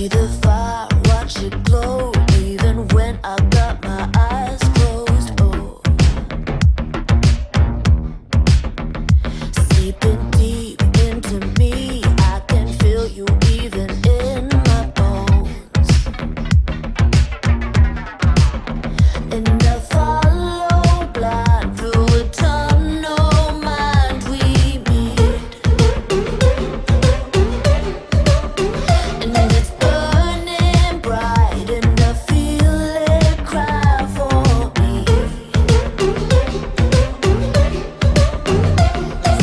See the fire, watch it glow, even when I got my eyes closed. Oh, seeping deep into me, I can feel you even in my bones. And I follow blind through a tunnel, mind we meet. And it's burning bright, and I feel it cry for me.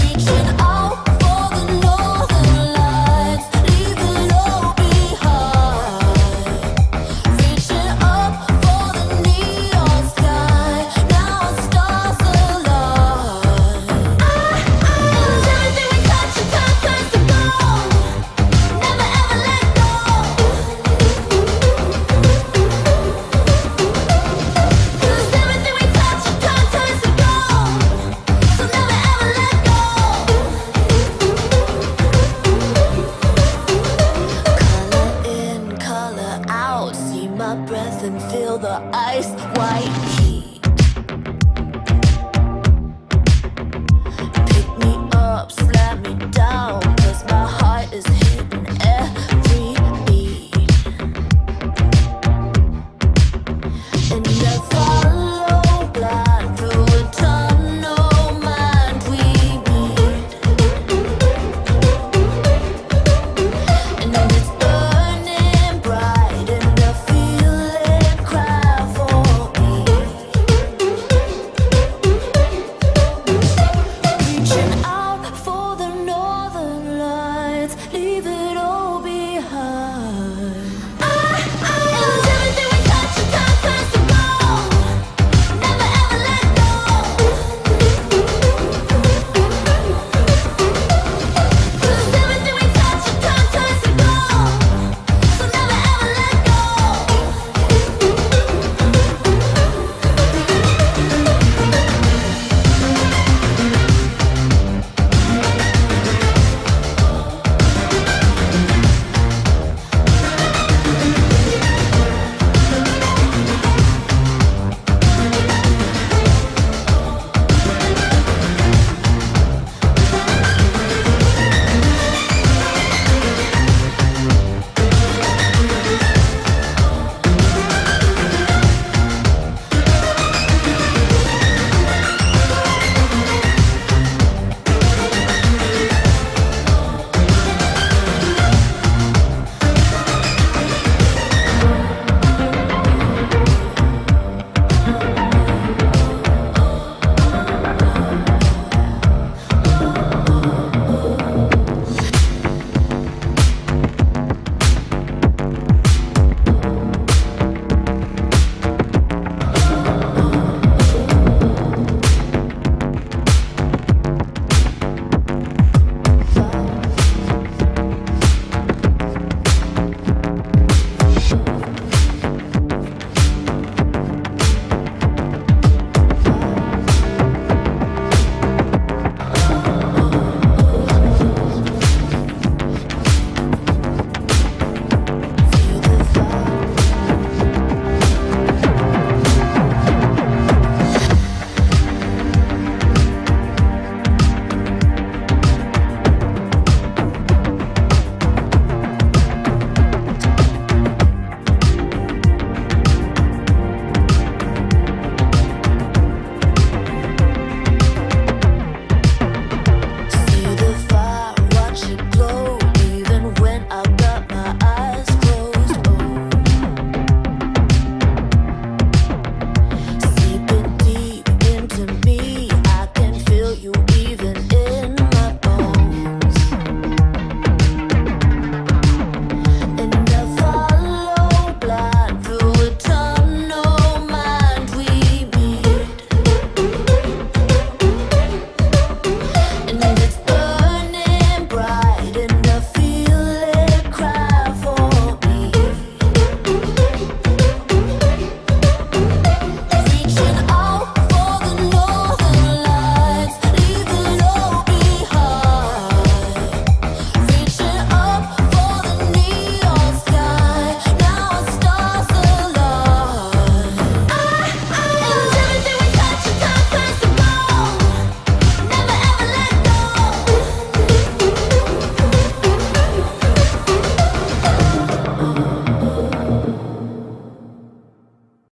Reaching out for the northern lights, leaving low behind. Reaching up for the neon sky, now stars align. Everything we touch and turns to gold. Never ever let go. 'Cause everything we touch and turns to gold. So never ever let go. Color in, color out. See my breath and feel the ice white